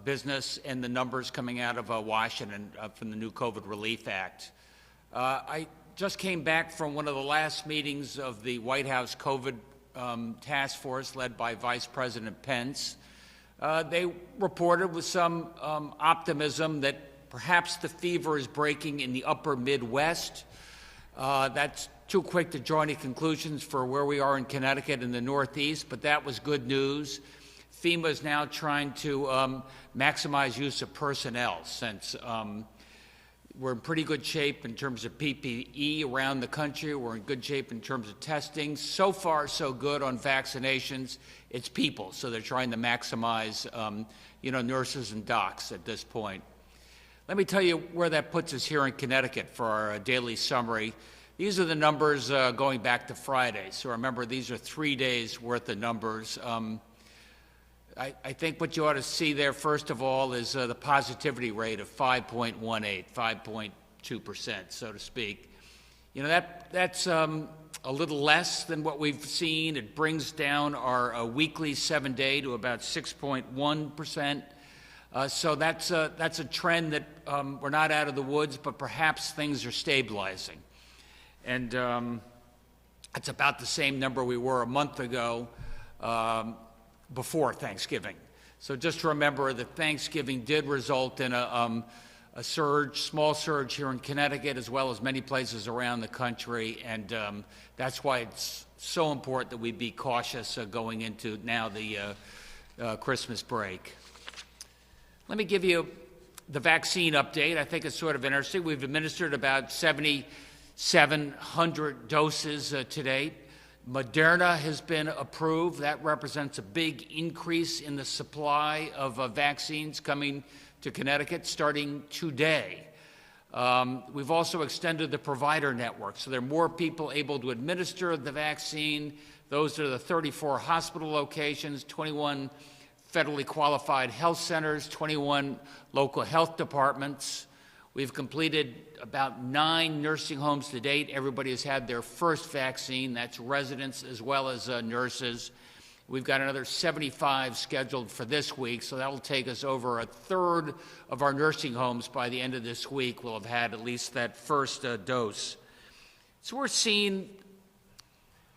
business and the numbers coming out of Washington from the new COVID Relief Act. I just came back from one of the last meetings of the White House COVID task force led by Vice President Pence. They reported with some optimism that perhaps the fever is breaking in the upper Midwest. That's too quick to draw any conclusions for where we are in Connecticut and the Northeast, but that was good news. FEMA is now trying to maximize use of personnel since we're in pretty good shape in terms of PPE around the country. We're in good shape in terms of testing. So far, so good on vaccinations. It's people, so they're trying to maximize, nurses and docs at this point. Let me tell you where that puts us here in Connecticut for our daily summary. These are the numbers going back to Friday. So remember, these are 3 days worth of numbers. I think what you ought to see there, first of all, is the positivity rate of 5.18, 5.2%, so to speak. That's a little less than what we've seen. It brings down our weekly 7-day to about 6.1%. So that's a trend that we're not out of the woods, but perhaps things are stabilizing. And it's about the same number we were a month ago before Thanksgiving. So just remember that Thanksgiving did result in a small surge here in Connecticut, as well as many places around the country, and that's why it's so important that we be cautious going into now the Christmas break. Let me give you the vaccine update. I think it's sort of interesting. We've administered about 7,700 doses to date. Moderna has been approved. That represents a big increase in the supply of vaccines coming to Connecticut starting today. We've also extended the provider network, so there are more people able to administer the vaccine. Those are the 34 hospital locations, 21 federally qualified health centers, 21 local health departments. We've completed about 9 nursing homes to date. Everybody has had their first vaccine. That's residents as well as nurses. We've got another 75 scheduled for this week, so that will take us over a third of our nursing homes by the end of this week will have had at least that first dose. So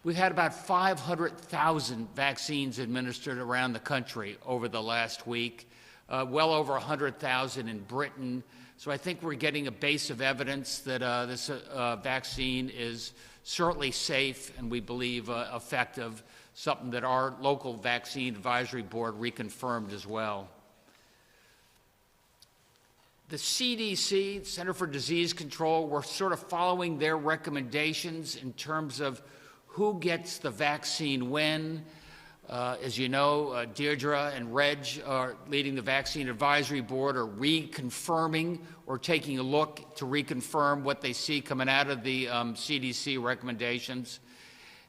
we've had about 500,000 vaccines administered around the country over the last week, well over 100,000 in Britain. So I think we're getting a base of evidence that this vaccine is certainly safe and we believe effective, something that our local vaccine advisory board reconfirmed as well. The CDC, Center for Disease Control, we're sort of following their recommendations in terms of who gets the vaccine when. As you know, Deirdre and Reg are leading the Vaccine Advisory Board are reconfirming or taking a look to reconfirm what they see coming out of the CDC recommendations.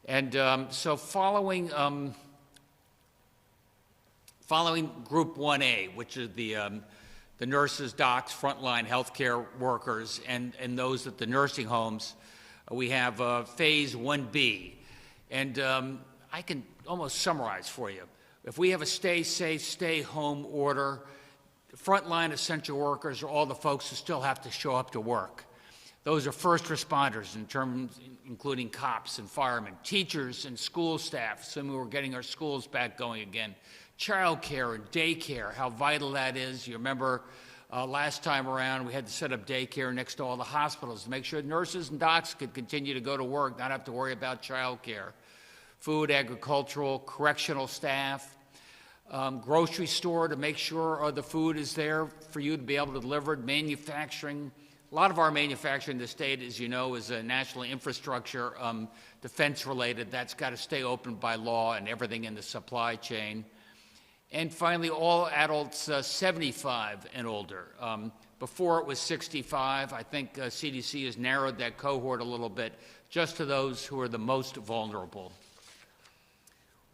And so following Group 1A, which is the nurses, docs, frontline healthcare workers, and those at the nursing homes, we have Phase 1B. And I can almost summarize for you. If we have a stay safe, stay home order, frontline essential workers are all the folks who still have to show up to work. Those are first responders including cops and firemen, teachers and school staff, some who are getting our schools back going again, child care and daycare, how vital that is. You remember last time around we had to set up daycare next to all the hospitals to make sure nurses and docs could continue to go to work, not have to worry about child care. Food, agricultural, correctional staff, grocery store to make sure the food is there for you to be able to deliver it, manufacturing. A lot of our manufacturing in the state, as you know, is national infrastructure, defense related. That's got to stay open by law and everything in the supply chain. And finally, all adults 75 and older. Before it was 65. I think CDC has narrowed that cohort a little bit just to those who are the most vulnerable.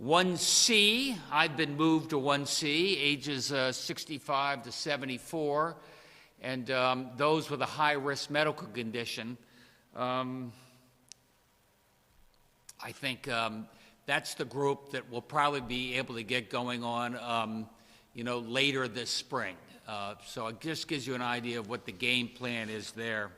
1C, I've been moved to 1C, ages 65 to 74, and those with a high-risk medical condition. I think that's the group that will probably be able to get going on, later this spring. So it just gives you an idea of what the game plan is there.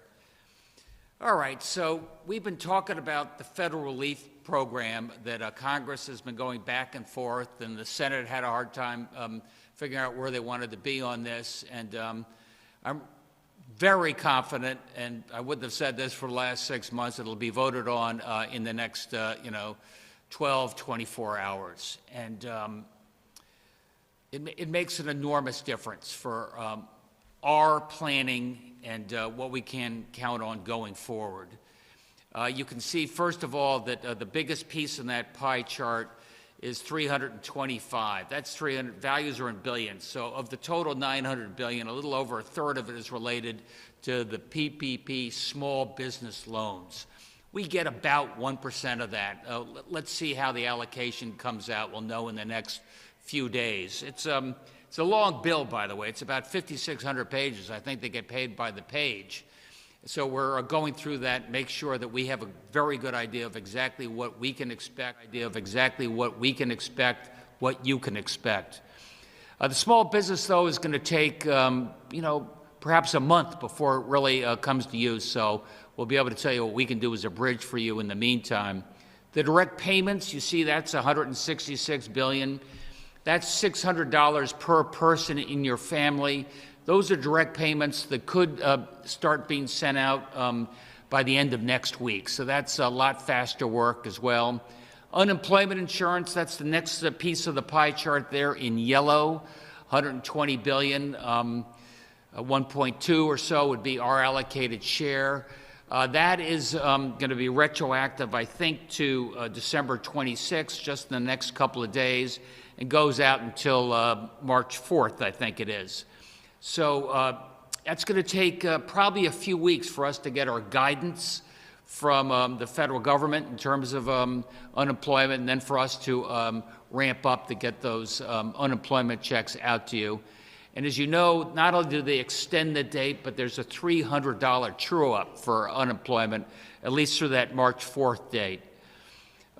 All right, so we've been talking about the federal relief program that Congress has been going back and forth, and the Senate had a hard time figuring out where they wanted to be on this. And I'm very confident, and I wouldn't have said this for the last 6 months, it'll be voted on in the next, 12, 24 hours. And it makes an enormous difference for our planning and what we can count on going forward. You can see, first of all, that the biggest piece in that pie chart is 325. That's 300, values are in billions. So of the total 900 billion, a little over a third of it is related to the PPP small business loans. We get about 1% of that. Let's see how the allocation comes out. We'll know in the next few days. It's a long bill, by the way. It's about 5,600 pages. I think they get paid by the page. So we're going through that, make sure that we have a very good idea of exactly what we can expect, what you can expect. The small business, though, is going to take, perhaps a month before it really comes to use. So we'll be able to tell you what we can do as a bridge for you in the meantime. The direct payments, you see that's $166 billion. That's $600 per person in your family. Those are direct payments that could start being sent out by the end of next week. So that's a lot faster work as well. Unemployment insurance, that's the next piece of the pie chart there in yellow, $120 billion. 1.2 or so would be our allocated share. That is going to be retroactive, I think, to December 26th, just in the next couple of days, and goes out until March 4th, I think it is. So that's going to take probably a few weeks for us to get our guidance from the federal government in terms of unemployment, and then for us to ramp up to get those unemployment checks out to you. And as you know, not only do they extend the date, but there's a $300 true-up for unemployment, at least through that March 4th date.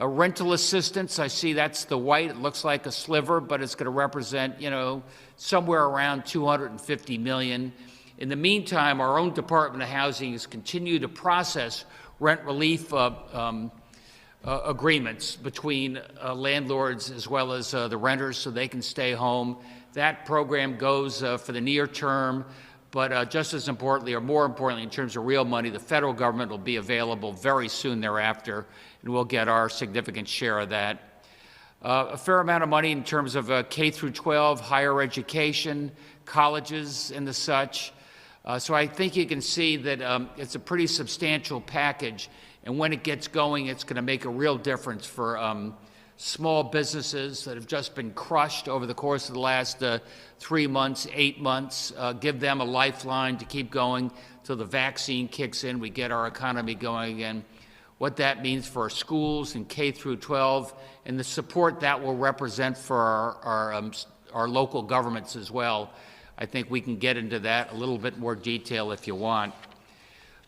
Rental assistance, I see that's the white. It looks like a sliver, but it's going to represent, somewhere around $250 million. In the meantime, our own Department of Housing has continued to process rent relief agreements between landlords as well as the renters so they can stay home. That program goes for the near term, but just as importantly, or more importantly, in terms of real money, the federal government will be available very soon thereafter, and we'll get our significant share of that. A fair amount of money in terms of K through 12, higher education, colleges, and the such. So I think you can see that it's a pretty substantial package, and when it gets going, it's going to make a real difference for small businesses that have just been crushed over the course of the last 3 months, 8 months. Give them a lifeline to keep going till the vaccine kicks in, we get our economy going again. What that means for our schools and K through 12, and the support that will represent for our local governments as well. I think we can get into that a little bit more detail if you want.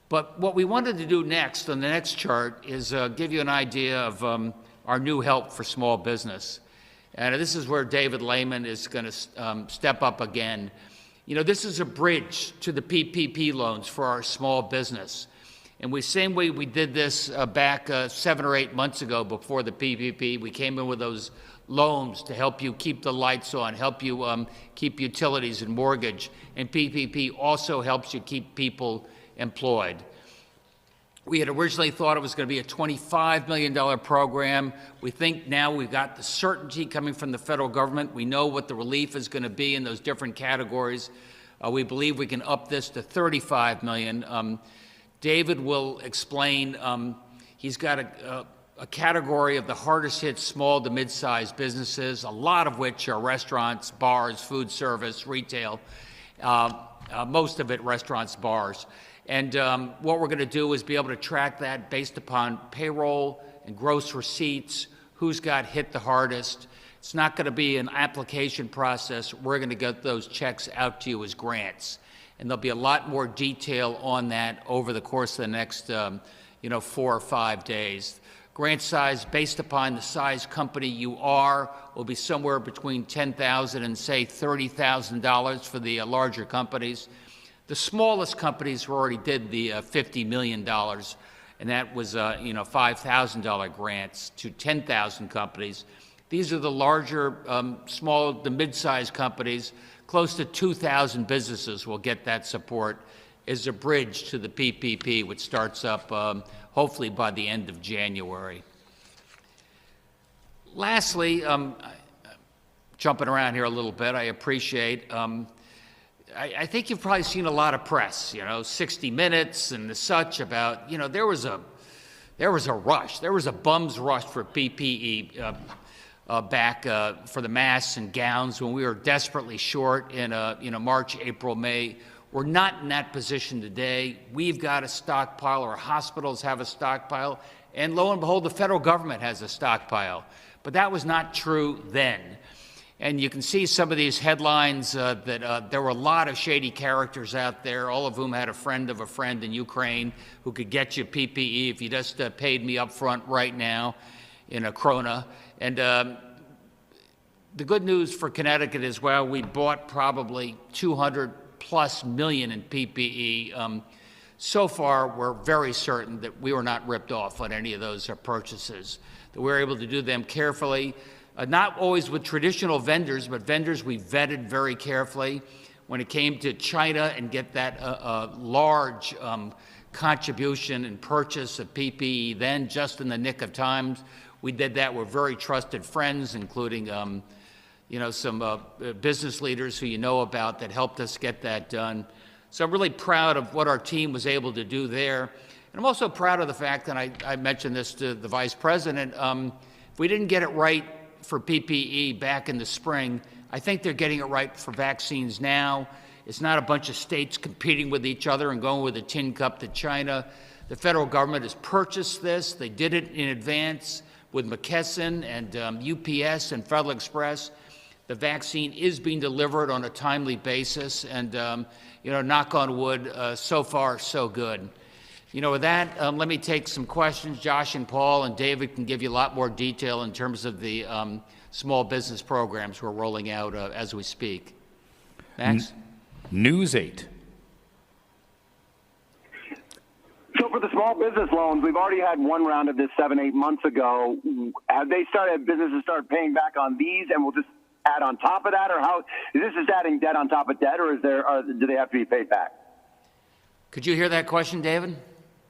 But what we wanted to do next on the next chart is give you an idea of our new help for small business. And this is where David Lamont is going to step up again. This is a bridge to the PPP loans for our small business. And same way we did this back 7 or 8 months ago before the PPP, we came in with those loans to help you keep the lights on, help you keep utilities and mortgage. And PPP also helps you keep people employed. We had originally thought it was going to be a $25 million program. We think now we've got the certainty coming from the federal government. We know what the relief is going to be in those different categories. We believe we can up this to $35 million. David will explain. He's got a category of the hardest hit small to mid-sized businesses, a lot of which are restaurants, bars, food service, retail, most of it restaurants, bars. And what we're going to do is be able to track that based upon payroll and gross receipts, who's got hit the hardest. It's not going to be an application process. We're going to get those checks out to you as grants. And there'll be a lot more detail on that over the course of the next 4 or 5 days. Grant size, based upon the size company you are, will be somewhere between $10,000 and, say, $30,000 for the larger companies. The smallest companies already did the $50 million, and that was $5,000 grants to 10,000 companies. These are the larger, the mid-sized companies. Close to 2,000 businesses will get that support as a bridge to the PPP, which starts up hopefully by the end of January. Lastly, jumping around here a little bit, I appreciate, I think you've probably seen a lot of press, 60 Minutes and such about, there was a rush. There was a bum's rush for PPE back for the masks and gowns when we were desperately short in March, April, May. We're not in that position today. We've got a stockpile, our hospitals have a stockpile, and lo and behold, the federal government has a stockpile. But that was not true then. And you can see some of these headlines that there were a lot of shady characters out there, all of whom had a friend of a friend in Ukraine who could get you PPE if you just paid me up front right now in a krona. And the good news for Connecticut is, well, we bought probably $200+ million in PPE. So far, we're very certain that we were not ripped off on any of those purchases, that we were able to do them carefully, not always with traditional vendors, but vendors we vetted very carefully. When it came to China and get that large contribution and purchase of PPE, then just in the nick of time, we did that with very trusted friends, including some business leaders who you know about that helped us get that done. So I'm really proud of what our team was able to do there. And I'm also proud of the fact, and I mentioned this to the Vice President, if we didn't get it right for PPE back in the spring, I think they're getting it right for vaccines now. It's not a bunch of states competing with each other and going with a tin cup to China. The federal government has purchased this. They did it in advance with McKesson and UPS and Federal Express. The vaccine is being delivered on a timely basis, and knock on wood, so far so good. With that, let me take some questions. Josh and Paul and David can give you a lot more detail in terms of the small business programs we're rolling out as we speak. Max? News 8. So for the small business loans, we've already had one round of this 7-8 months ago. Have businesses started paying back on these, and we'll just add on top of that, or how is this just adding debt on top of debt, or do they have to be paid back? Could you hear that question, David?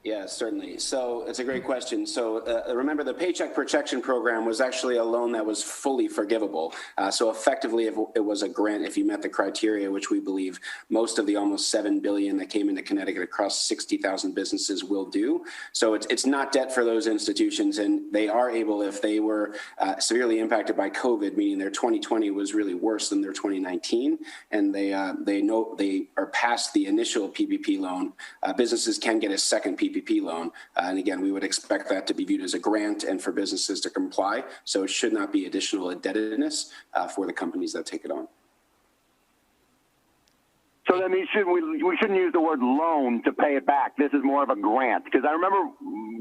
Yeah, certainly. So it's a great question. So remember, the Paycheck Protection Program was actually a loan that was fully forgivable. So effectively, it was a grant if you met the criteria, which we believe most of the almost $7 billion that came into Connecticut across 60,000 businesses will do. So it's not debt for those institutions, and they are able, if they were severely impacted by COVID, meaning their 2020 was really worse than their 2019, and they know they are past the initial PPP loan, businesses can get a second PPP loan. And again, we would expect that to be viewed as a grant and for businesses to comply. So it should not be additional indebtedness for the companies that take it on. So that means we shouldn't use the word loan to pay it back. This is more of a grant. Because I remember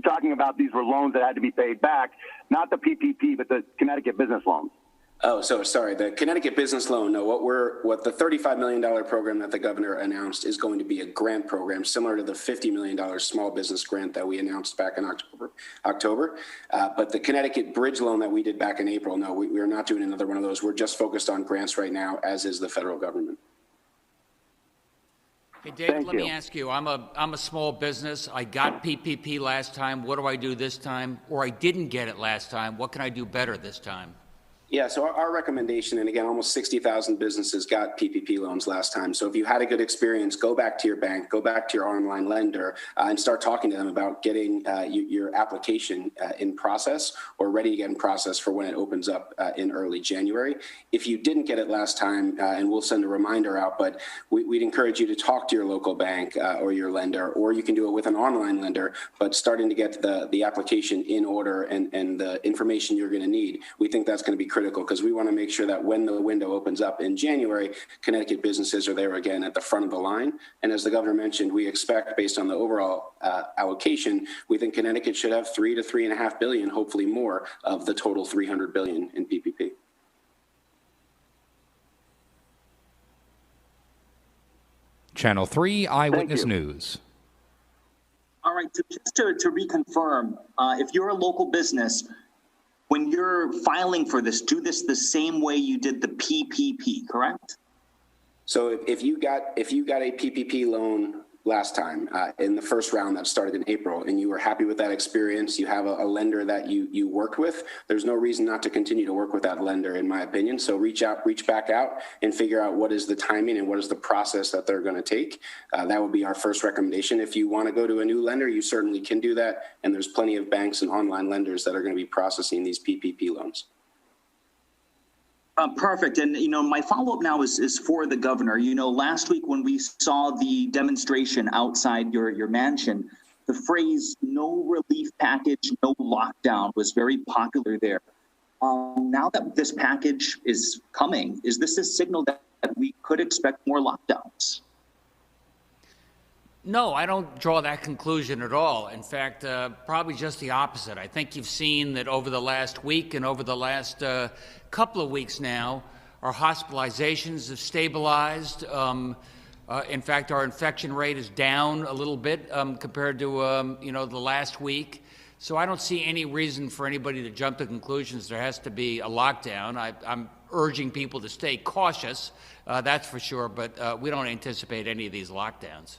talking about these were loans that had to be paid back, not the PPP, but the Connecticut business loans. Oh, so sorry. The Connecticut business loan. No, what the $35 million program that the governor announced is going to be a grant program similar to the $50 million small business grant that we announced back in October. But the Connecticut bridge loan that we did back in April, no, we are not doing another one of those. We're just focused on grants right now, as is the federal government. Hey, David, let me ask you, I'm a small business. I got PPP last time. What do I do this time? Or I didn't get it last time. What can I do better this time? Yeah, so our recommendation, and again, almost 60,000 businesses got PPP loans last time. So if you had a good experience, go back to your bank, go back to your online lender, and start talking to them about getting your application in process or ready to get in process for when it opens up in early January. If you didn't get it last time, and we'll send a reminder out, but we'd encourage you to talk to your local bank or your lender, or you can do it with an online lender, but starting to get the application in order and the information you're going to need. We think that's going to be critical critical because we want to make sure that when the window opens up in January, Connecticut businesses are there again at the front of the line. And as the governor mentioned, we expect, based on the overall allocation, we think Connecticut should have $3 to $3.5 billion, hopefully more, of the total $300 billion in PPP. Channel 3 Eyewitness News. All right, so just to reconfirm, if you're a local business, when you're filing for this, do this the same way you did the PPP, correct? So if you got a PPP loan last time in the first round that started in April, and you were happy with that experience, you have a lender that you worked with, there's no reason not to continue to work with that lender, in my opinion. So reach back out and figure out what is the timing and what is the process that they're going to take. That would be our first recommendation. If you want to go to a new lender, you certainly can do that. And there's plenty of banks and online lenders that are going to be processing these PPP loans. Perfect. And, my follow-up now is for the governor. Last week when we saw the demonstration outside your mansion, the phrase "no relief package, no lockdown" was very popular there. Now that this package is coming, is this a signal that we could expect more lockdowns? No, I don't draw that conclusion at all. In fact, probably just the opposite. I think you've seen that over the last week and over the last couple of weeks now, our hospitalizations have stabilized. In fact, our infection rate is down a little bit compared to the last week. So I don't see any reason for anybody to jump to conclusions there has to be a lockdown. I'm urging people to stay cautious, that's for sure, but we don't anticipate any of these lockdowns.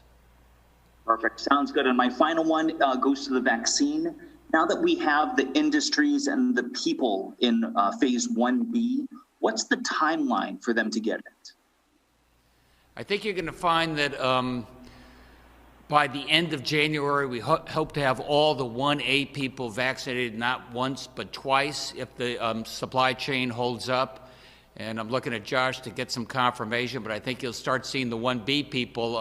Perfect. Sounds good. And my final one goes to the vaccine. Now that we have the industries and the people in phase 1B, what's the timeline for them to get it? I think you're going to find that by the end of January, we hope to have all the 1A people vaccinated, not once but twice, if the supply chain holds up. And I'm looking at Josh to get some confirmation, but I think you'll start seeing the 1B people,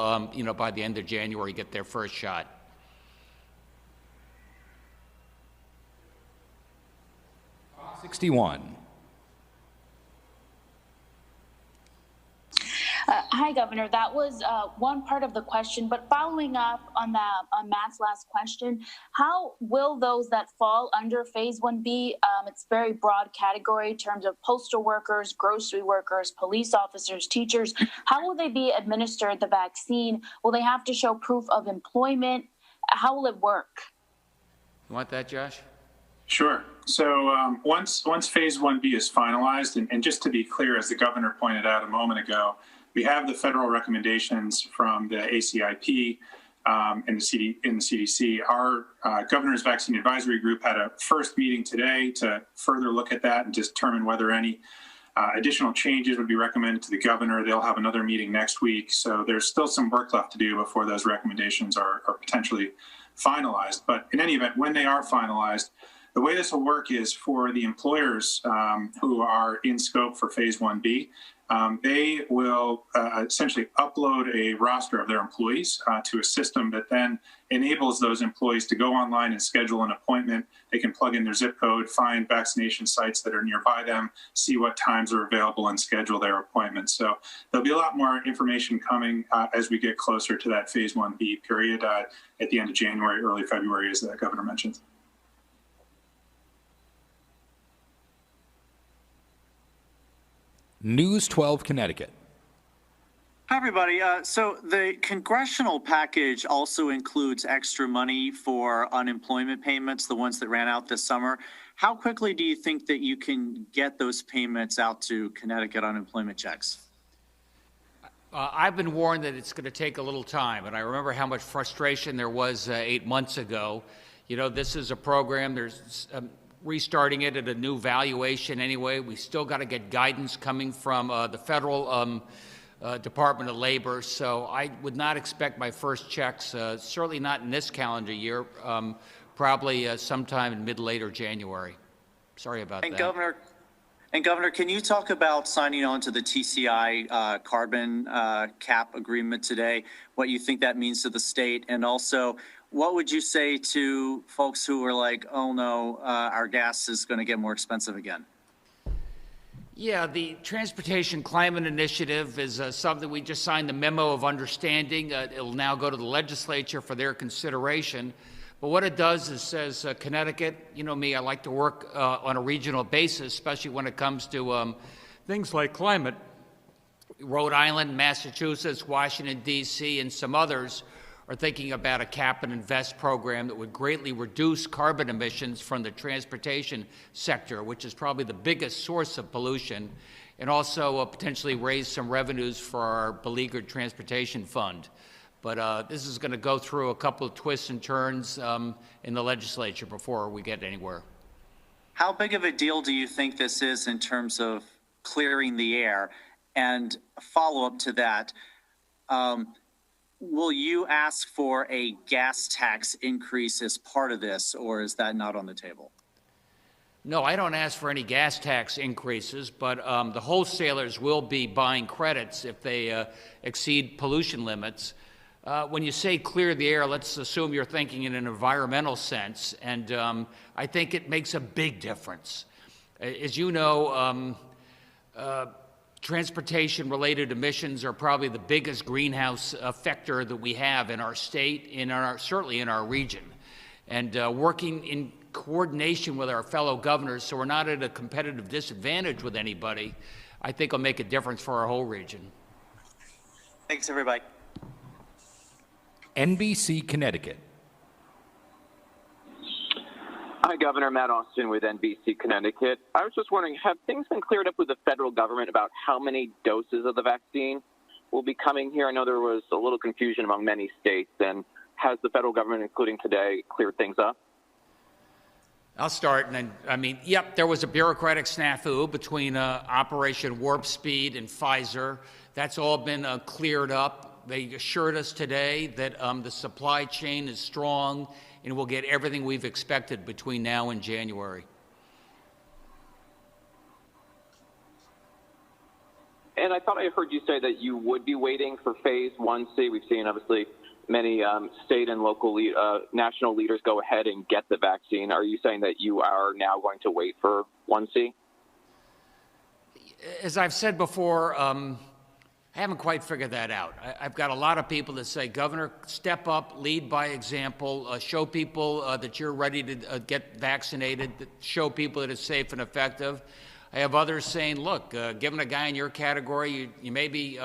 by the end of January get their first shot. Fox 61. Hi, Governor. That was one part of the question, but following up on Matt's last question, how will those that fall under phase 1B, it's very broad category in terms of postal workers, grocery workers, police officers, teachers, how will they be administered the vaccine? Will they have to show proof of employment? How will it work? You want that, Josh? Sure. So once phase 1B is finalized, and just to be clear, as the governor pointed out a moment ago, we have the federal recommendations from the ACIP and the CDC. Our Governor's Vaccine Advisory Group had a first meeting today to further look at that and determine whether any additional changes would be recommended to the governor. They'll have another meeting next week. So there's still some work left to do before those recommendations are potentially finalized. But in any event, when they are finalized, the way this will work is for the employers who are in scope for phase 1B, they will essentially upload a roster of their employees to a system that then enables those employees to go online and schedule an appointment. They can plug in their zip code, find vaccination sites that are nearby them, see what times are available, and schedule their appointments. So there'll be a lot more information coming as we get closer to that phase 1B period at the end of January, early February, as the governor mentioned. News 12 Connecticut. Hi, everybody. So the congressional package also includes extra money for unemployment payments, the ones that ran out this summer. How quickly do you think that you can get those payments out to Connecticut unemployment checks? I've been warned that it's going to take a little time, and I remember how much frustration there was 8 months ago. This is a program, there's restarting it at a new valuation anyway. We still got to get guidance coming from the federal Department of Labor. So I would not expect my first checks, certainly not in this calendar year, probably sometime in mid-later January. Sorry about that. Governor, can you talk about signing on to the TCI carbon cap agreement today, what you think that means to the state, and also what would you say to folks who are like, oh no, our gas is going to get more expensive again? Yeah, the Transportation Climate Initiative is something we just signed the memo of understanding. It'll now go to the legislature for their consideration. But what it does is says Connecticut, you know me, I like to work on a regional basis, especially when it comes to things like climate. Rhode Island, Massachusetts, Washington, D.C., and some others are thinking about a cap and invest program that would greatly reduce carbon emissions from the transportation sector, which is probably the biggest source of pollution, and also potentially raise some revenues for our beleaguered transportation fund. But this is going to go through a couple of twists and turns in the legislature before we get anywhere. How big of a deal do you think this is in terms of clearing the air? And a follow-up to that, will you ask for a gas tax increase as part of this, or is that not on the table? No, I don't ask for any gas tax increases, but the wholesalers will be buying credits if they exceed pollution limits. When you say clear the air, let's assume you're thinking in an environmental sense, and I think it makes a big difference. As you know, transportation-related emissions are probably the biggest greenhouse factor that we have in our state, certainly in our region. And working in coordination with our fellow governors so we're not at a competitive disadvantage with anybody, I think will make a difference for our whole region. Thanks, everybody. NBC Connecticut. Hi, Governor. Matt Austin with NBC Connecticut. I was just wondering, have things been cleared up with the federal government about how many doses of the vaccine will be coming here? I know there was a little confusion among many states, and has the federal government, including today, cleared things up? I'll start, and then, yep, there was a bureaucratic snafu between Operation Warp Speed and Pfizer. That's all been cleared up. They assured us today that the supply chain is strong and we'll get everything we've expected between now and January. And I thought I heard you say that you would be waiting for Phase 1C. We've seen, obviously, many state and local national leaders go ahead and get the vaccine. Are you saying that you are now going to wait for 1C? As I've said before, I haven't quite figured that out. I've got a lot of people that say, Governor, step up, lead by example, show people that you're ready to get vaccinated, show people that it's safe and effective. I have others saying, look, given a guy in your category, you maybe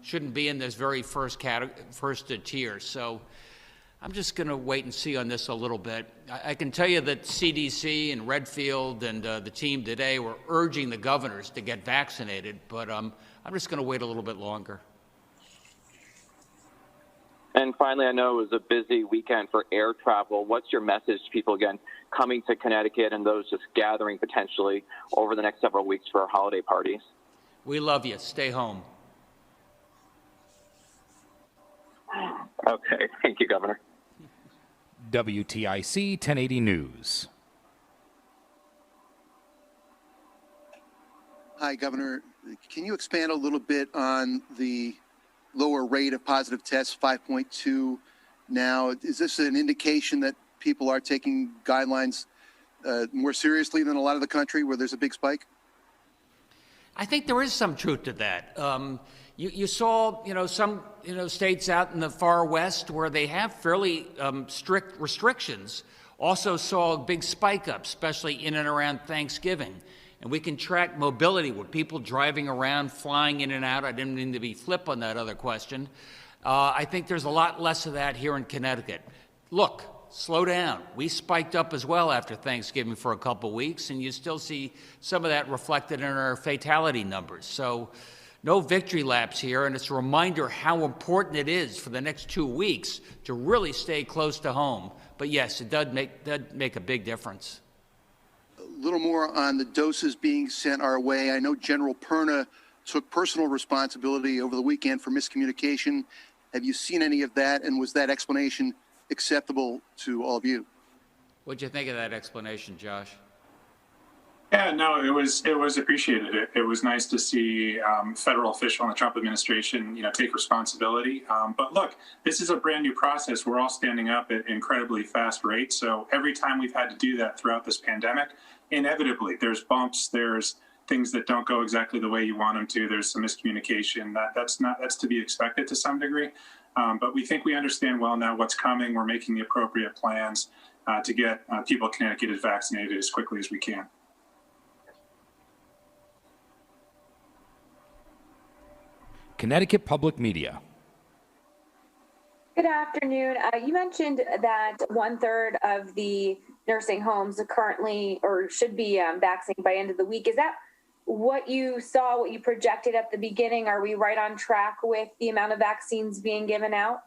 shouldn't be in this very first tier. So I'm just going to wait and see on this a little bit. I can tell you that CDC and Redfield and the team today were urging the governors to get vaccinated, but I'm just going to wait a little bit longer. And finally, I know it was a busy weekend for air travel. What's your message to people, again, coming to Connecticut and those just gathering potentially over the next several weeks for holiday parties? We love you. Stay home. Okay. Thank you, Governor. WTIC 1080 News. Hi, Governor. Can you expand a little bit on the lower rate of positive tests, 5.2 now? Is this an indication that people are taking guidelines more seriously than a lot of the country where there's a big spike? I think there is some truth to that. You saw, some, states out in the far west where they have fairly strict restrictions also saw a big spike up, especially in and around Thanksgiving. And we can track mobility with people driving around, flying in and out. I didn't mean to be flip on that other question. I think there's a lot less of that here in Connecticut. Look, slow down. We spiked up as well after Thanksgiving for a couple weeks, and you still see some of that reflected in our fatality numbers. So no victory laps here, and it's a reminder how important it is for the next 2 weeks to really stay close to home. But yes, it does make a big difference. A little more on the doses being sent our way. I know General Perna took personal responsibility over the weekend for miscommunication. Have you seen any of that, and was that explanation acceptable to all of you? What'd you think of that explanation, Josh? Yeah, no, it was appreciated. It was nice to see federal official in the Trump administration, take responsibility. But look, this is a brand new process. We're all standing up at incredibly fast rates. So every time we've had to do that throughout this pandemic, inevitably there's bumps, there's things that don't go exactly the way you want them to. There's some miscommunication. That's to be expected to some degree. But we think we understand well now what's coming. We're making the appropriate plans to get people in Connecticut vaccinated as quickly as we can. Connecticut Public Media. Good afternoon. You mentioned that 1/3 of the nursing homes are currently or should be vaccinated by end of the week. Is that what you saw, what you projected at the beginning? Are we right on track with the amount of vaccines being given out?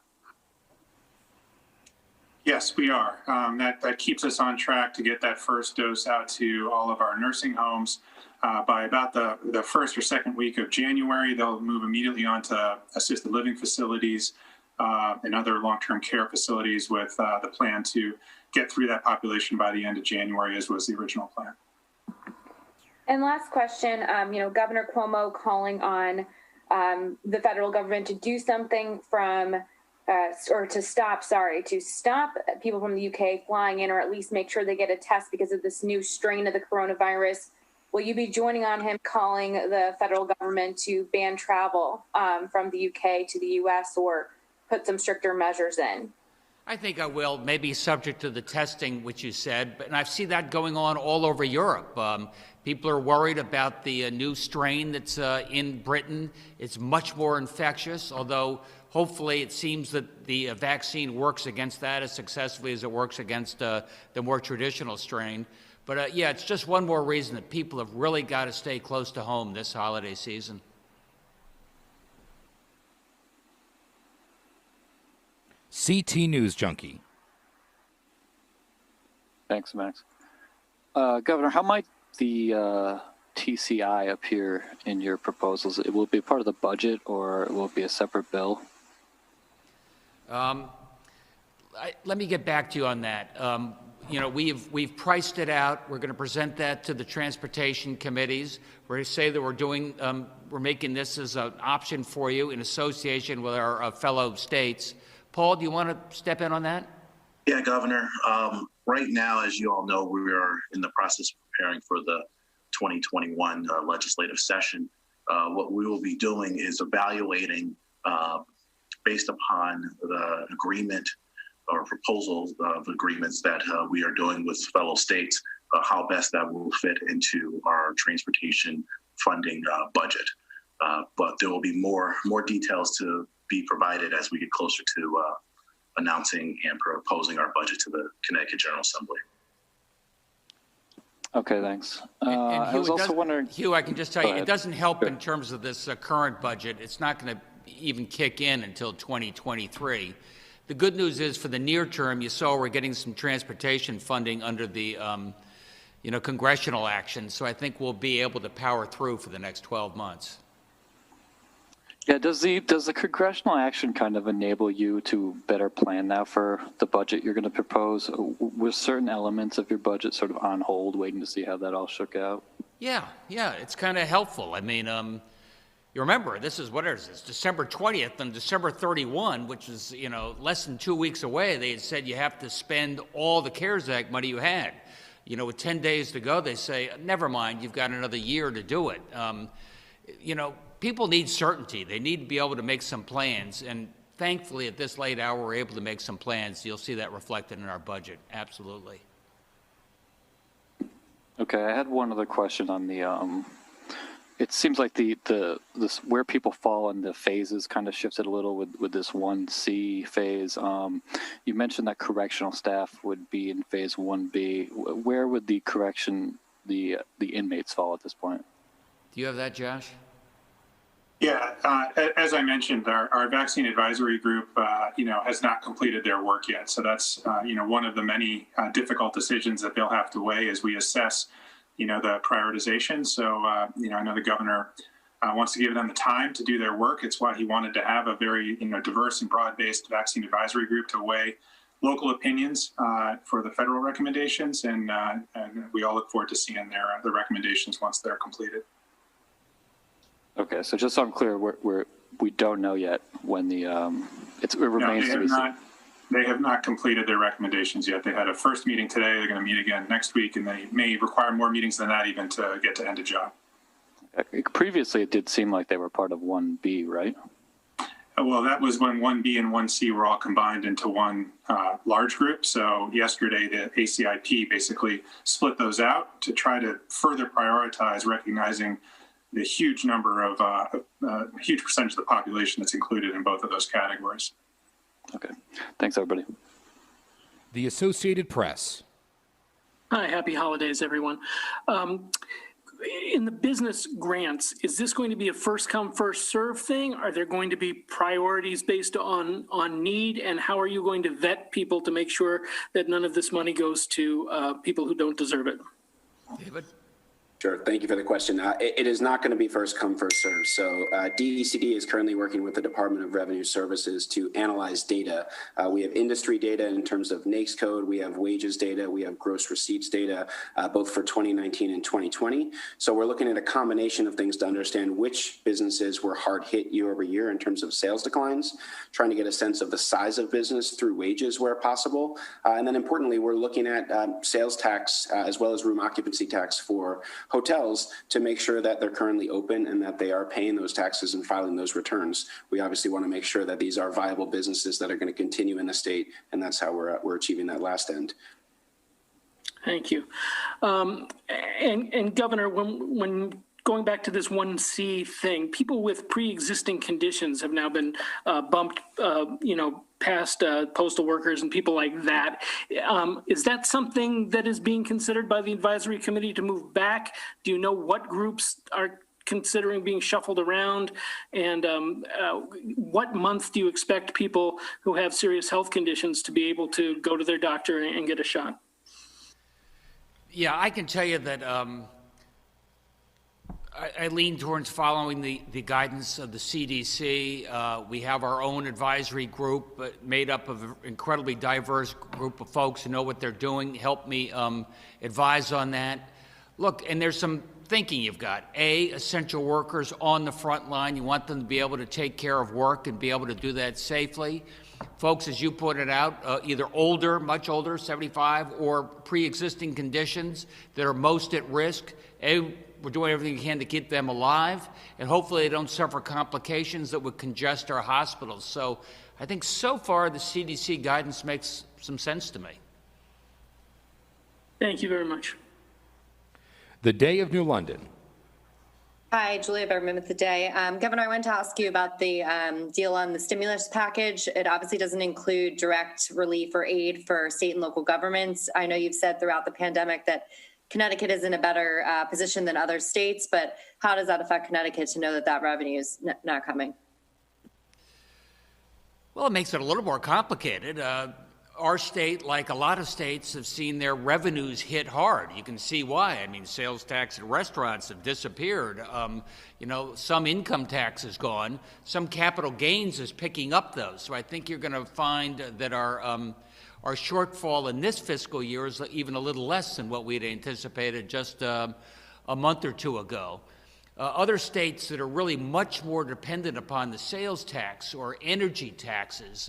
Yes, we are. That keeps us on track to get that first dose out to all of our nursing homes. By about the first or second week of January, they'll move immediately on to assisted living facilities and other long-term care facilities with the plan to get through that population by the end of January, as was the original plan. And last question, Governor Cuomo calling on the federal government to do something to stop people from the UK flying in, or at least make sure they get a test because of this new strain of the coronavirus. Will you be joining on him calling the federal government to ban travel from the UK to the US or put some stricter measures in? I think I will, maybe subject to the testing, which you said, and I see that going on all over Europe. People are worried about the new strain that's in Britain. It's much more infectious, although hopefully it seems that the vaccine works against that as successfully as it works against the more traditional strain. But yeah, it's just one more reason that people have really got to stay close to home this holiday season. CT News Junkie. Thanks, Max. Governor, how might the TCI appear in your proposals? It will be part of the budget, or it will be a separate bill? Let me get back to you on that. We've priced it out. We're going to present that to the transportation committees. We're going to say that we're making this as an option for you in association with our fellow states. Paul, do you want to step in on that? Yeah, Governor. Right now, as you all know, we are in the process of preparing for the 2021 legislative session. What we will be doing is evaluating, based upon the agreement or proposals of agreements that we are doing with fellow states, how best that will fit into our transportation funding budget. But there will be more details to be provided as we get closer to announcing and proposing our budget to the Connecticut General Assembly. Okay, thanks. And I was also wondering... Hugh, I can just tell you, it doesn't help in terms of this current budget. It's not going to even kick in until 2023. The good news is for the near term, you saw we're getting some transportation funding under the congressional action. So I think we'll be able to power through for the next 12 months. Yeah, does the congressional action kind of enable you to better plan now for the budget you're going to propose? Were certain elements of your budget sort of on hold, waiting to see how that all shook out? Yeah, it's kind of helpful. I mean, you remember, this is, what is this, December 20th and December 31, which is, less than 2 weeks away, they had said you have to spend all the CARES Act money you had. With 10 days to go, they say, never mind, you've got another year to do it. People need certainty. They need to be able to make some plans. And thankfully, at this late hour, we're able to make some plans. You'll see that reflected in our budget. Absolutely. Okay, I had one other question on the, it seems like this where people fall in the phases kind of shifted a little with this 1C phase. You mentioned that correctional staff would be in phase 1B. Where would the inmates fall at this point? Do you have that, Josh? Yeah, as I mentioned, our vaccine advisory group, has not completed their work yet. So that's, one of the many difficult decisions that they'll have to weigh as we assess, the prioritization. So, I know the governor wants to give them the time to do their work. It's why he wanted to have a very, diverse and broad-based vaccine advisory group to weigh local opinions for the federal recommendations. And we all look forward to seeing the recommendations once they're completed. Okay, so just so I'm clear, we don't know yet when the it remains to be seen. They have not completed their recommendations yet. They had a first meeting today. They're going to meet again next week, and they may require more meetings than that even to get to end of job. Previously, it did seem like they were part of 1B, right? Well, that was when 1B and 1C were all combined into one large group. So yesterday, the ACIP basically split those out to try to further prioritize recognizing the huge number of huge percentage of the population that's included in both of those categories. Okay. Thanks, everybody. The Associated Press. Hi, happy holidays, everyone. In the business grants, is this going to be a first come, first serve thing? Are there going to be priorities based on need? And how are you going to vet people to make sure that none of this money goes to people who don't deserve it? David? Sure. Thank you for the question. It is not going to be first come, first serve. So DECD is currently working with the Department of Revenue Services to analyze data. We have industry data in terms of NAICS code. We have wages data. We have gross receipts data, both for 2019 and 2020. So we're looking at a combination of things to understand which businesses were hard hit year over year in terms of sales declines, trying to get a sense of the size of business through wages where possible. And then importantly, we're looking at sales tax as well as room occupancy tax for hotels to make sure that they're currently open and that they are paying those taxes and filing those returns. We obviously want to make sure that these are viable businesses that are going to continue in the state, and that's how we're achieving that last end. Thank you. And Governor, when going back to this 1C thing, people with pre-existing conditions have now been bumped, past postal workers and people like that. Is that something that is being considered by the advisory committee to move back? Do you know what groups are considering being shuffled around? And what month do you expect people who have serious health conditions to be able to go to their doctor and get a shot? Yeah, I can tell you that I lean towards following the guidance of the CDC. We have our own advisory group made up of an incredibly diverse group of folks who know what they're doing. Help me advise on that. Look, and there's some thinking you've got. Essential workers on the front line. You want them to be able to take care of work and be able to do that safely. Folks, as you pointed out, either older, much older, 75, or pre-existing conditions that are most at risk. We're doing everything we can to keep them alive, and hopefully they don't suffer complications that would congest our hospitals. So I think so far the CDC guidance makes some sense to me. Thank you very much. The Day of New London. Hi, Julia Bergman with The Day. Governor, I wanted to ask you about the deal on the stimulus package. It obviously doesn't include direct relief or aid for state and local governments. I know you've said throughout the pandemic that Connecticut is in a better position than other states, but how does that affect Connecticut to know that that revenue is not coming? Well, it makes it a little more complicated. Our state, like a lot of states, have seen their revenues hit hard. You can see why. I mean, sales tax at restaurants have disappeared. Some income tax is gone. Some capital gains is picking up those. So I think you're going to find that our shortfall in this fiscal year is even a little less than what we'd anticipated just a month or two ago. Other states that are really much more dependent upon the sales tax or energy taxes,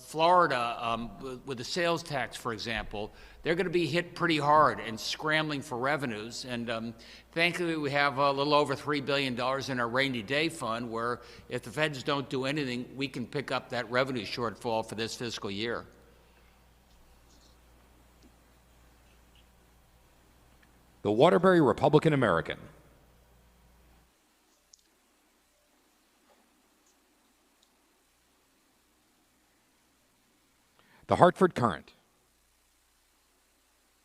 Florida with the sales tax, for example, they're going to be hit pretty hard and scrambling for revenues. And thankfully, we have a little over $3 billion in our rainy day fund, where if the feds don't do anything, we can pick up that revenue shortfall for this fiscal year. The Waterbury Republican American. The Hartford Current.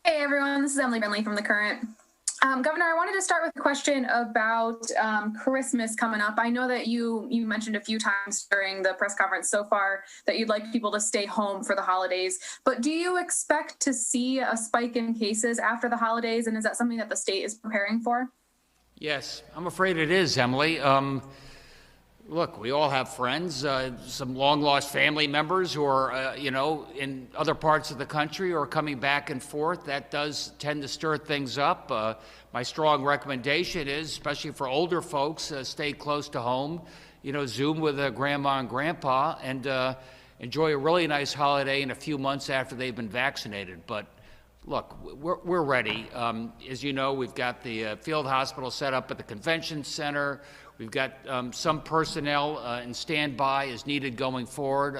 Hey everyone, this is Emily Bentley from The Current. Governor, I wanted to start with a question about Christmas coming up. I know that you mentioned a few times during the press conference so far that you'd like people to stay home for the holidays, but do you expect to see a spike in cases after the holidays, and is that something that the state is preparing for? Yes, I'm afraid it is, Emily. Look, we all have friends, some long-lost family members who are, in other parts of the country or coming back and forth. That does tend to stir things up. My strong recommendation is, especially for older folks, stay close to home, Zoom with grandma and grandpa, and enjoy a really nice holiday in a few months after they've been vaccinated. But look, we're ready. As you know, we've got the field hospital set up at the convention center. We've got some personnel in standby as needed going forward.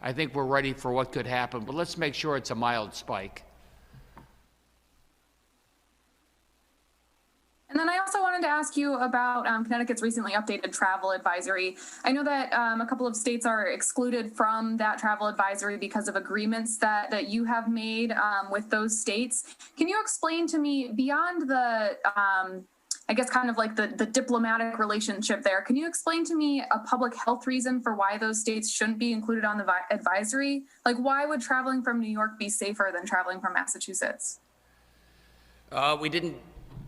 I think we're ready for what could happen, but let's make sure it's a mild spike. And then I also wanted to ask you about Connecticut's recently updated travel advisory. I know that a couple of states are excluded from that travel advisory because of agreements that you have made with those states. Can you explain to me, beyond the, I guess kind of like the diplomatic relationship there, can you explain to me a public health reason for why those states shouldn't be included on the advisory? Like, why would traveling from New York be safer than traveling from Massachusetts? We didn't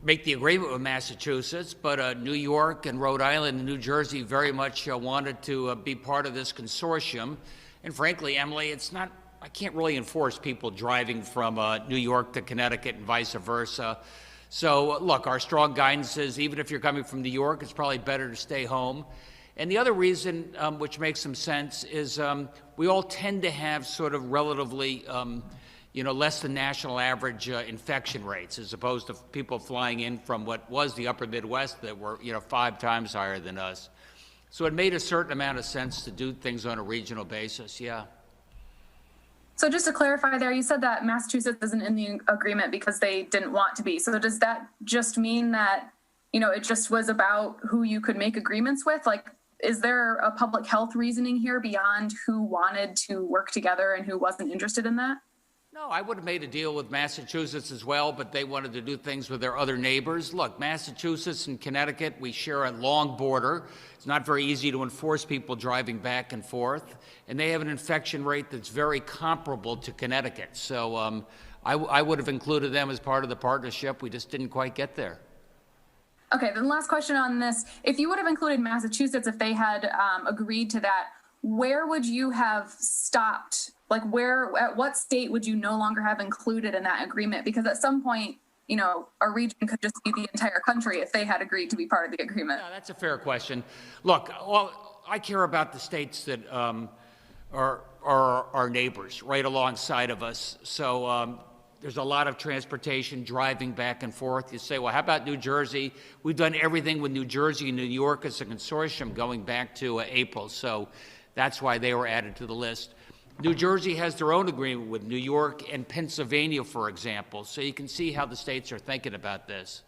make the agreement with Massachusetts, but New York and Rhode Island and New Jersey very much wanted to be part of this consortium. And frankly, Emily, it's not, I can't really enforce people driving from New York to Connecticut and vice versa. So look, our strong guidance is even if you're coming from New York, it's probably better to stay home. And the other reason, which makes some sense, is we all tend to have sort of relatively less than national average infection rates, as opposed to people flying in from what was the upper Midwest that were 5 times higher than us. So it made a certain amount of sense to do things on a regional basis, yeah. So just to clarify there, you said that Massachusetts isn't in the agreement because they didn't want to be. So does that just mean that, it just was about who you could make agreements with? Like, is there a public health reasoning here beyond who wanted to work together and who wasn't interested in that? No, I would have made a deal with Massachusetts as well, but they wanted to do things with their other neighbors. Look, Massachusetts and Connecticut, we share a long border. It's not very easy to enforce people driving back and forth, and they have an infection rate that's very comparable to Connecticut. So I would have included them as part of the partnership. We just didn't quite get there. Okay, then last question on this. If you would have included Massachusetts, if they had agreed to that, where would you have stopped? Like at what state would you no longer have included in that agreement? Because at some point, a region could just be the entire country if they had agreed to be part of the agreement. Yeah, that's a fair question. Look, I care about the states that are our neighbors right alongside of us. So there's a lot of transportation driving back and forth. You say, well, how about New Jersey? We've done everything with New Jersey and New York as a consortium going back to April. So that's why they were added to the list. New Jersey has their own agreement with New York and Pennsylvania, for example. So you can see how the states are thinking about this.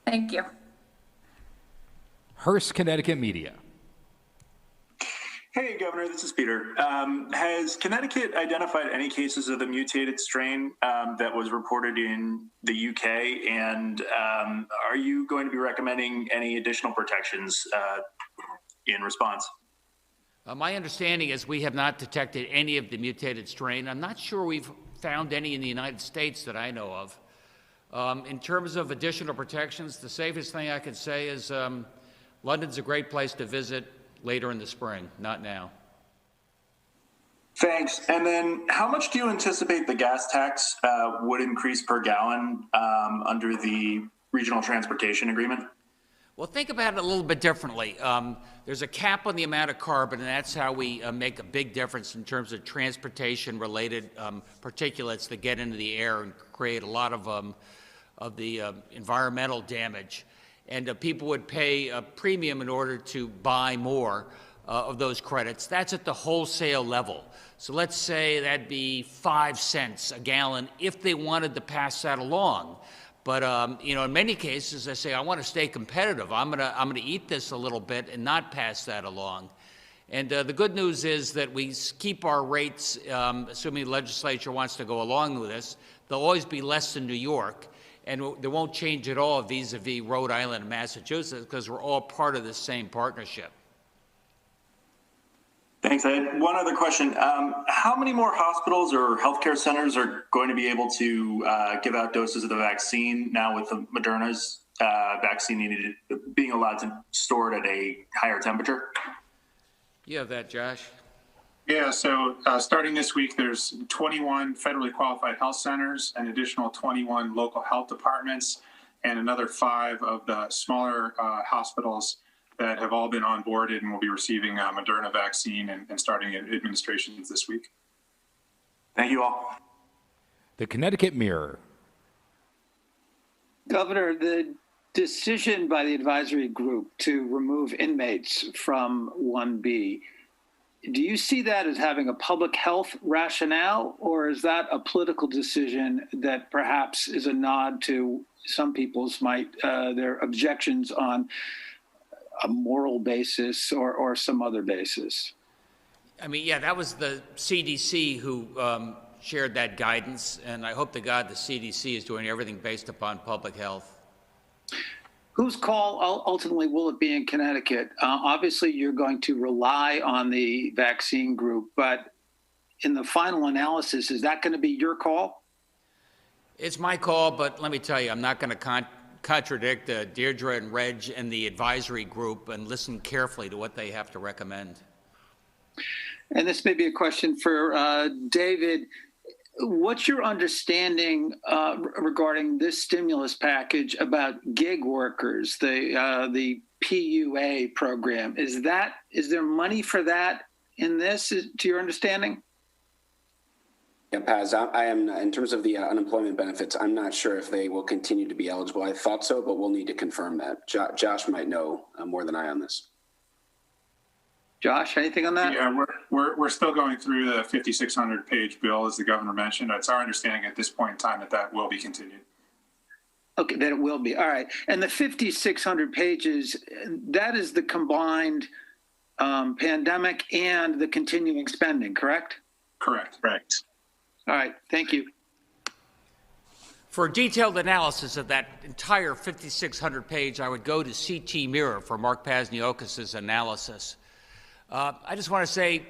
Thank you. Hearst, Connecticut Media. Hey, Governor, this is Peter. Has Connecticut identified any cases of the mutated strain that was reported in the UK? And are you going to be recommending any additional protections in response? My understanding is we have not detected any of the mutated strain. I'm not sure we've found any in the United States that I know of. In terms of additional protections, the safest thing I could say is London's a great place to visit later in the spring, not now. Thanks. And then how much do you anticipate the gas tax would increase per gallon under the regional transportation agreement? Well, think about it a little bit differently. There's a cap on the amount of carbon, and that's how we make a big difference in terms of transportation-related particulates that get into the air and create a lot of the environmental damage. And people would pay a premium in order to buy more of those credits. That's at the wholesale level. So let's say that'd be 5 cents a gallon if they wanted to pass that along. But in many cases, they say, I want to stay competitive. I'm gonna eat this a little bit and not pass that along. And the good news is that we keep our rates, assuming the legislature wants to go along with this, they'll always be less than New York, and they won't change at all vis-a-vis Rhode Island and Massachusetts because we're all part of the same partnership. Thanks. I had one other question. How many more hospitals or healthcare centers are going to be able to give out doses of the vaccine now with the Moderna's vaccine being allowed to store it at a higher temperature? You have that, Josh. Yeah, so starting this week, there's 21 federally qualified health centers, an additional 21 local health departments, and another 5 of the smaller hospitals that have all been onboarded and will be receiving Moderna vaccine and starting administrations this week. Thank you all. The Connecticut Mirror. Governor, the decision by the advisory group to remove inmates from 1B, do you see that as having a public health rationale, or is that a political decision that perhaps is a nod to some people's their objections on a moral basis or some other basis? I mean, yeah, that was the CDC who shared that guidance, and I hope to God the CDC is doing everything based upon public health. Whose call ultimately will it be in Connecticut? Obviously, you're going to rely on the vaccine group, but in the final analysis, is that going to be your call? It's my call, but let me tell you, I'm not going to contradict Deirdre and Reg and the advisory group, and listen carefully to what they have to recommend. And this may be a question for David. What's your understanding regarding this stimulus package about gig workers, the PUA program? Is there money for that in this, to your understanding? Yeah, Paz, I am, in terms of the unemployment benefits, I'm not sure if they will continue to be eligible. I thought so, but we'll need to confirm that. Josh might know more than I on this. Josh, anything on that? Yeah, we're still going through the 5,600-page bill, as the governor mentioned. It's our understanding at this point in time that will be continued. Okay, that it will be. All right. And the 5,600 pages, that is the combined pandemic and the continuing spending, correct? Correct. Correct. All right. Thank you. For a detailed analysis of that entire 5,600 page, I would go to CT Mirror for Mark Pazniokis' analysis. I just want to say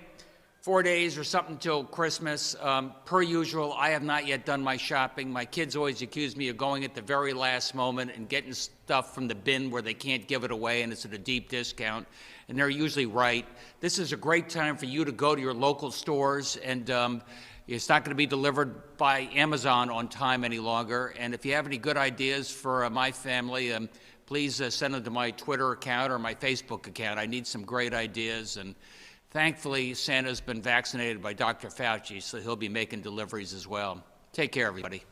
4 days or something till Christmas. Per usual, I have not yet done my shopping. My kids always accuse me of going at the very last moment and getting stuff from the bin where they can't give it away and it's at a deep discount, and they're usually right. This is a great time for you to go to your local stores, and it's not going to be delivered by Amazon on time any longer. And if you have any good ideas for my family, please send them to my Twitter account or my Facebook account. I need some great ideas. And thankfully, Santa's been vaccinated by Dr. Fauci, so he'll be making deliveries as well. Take care, everybody.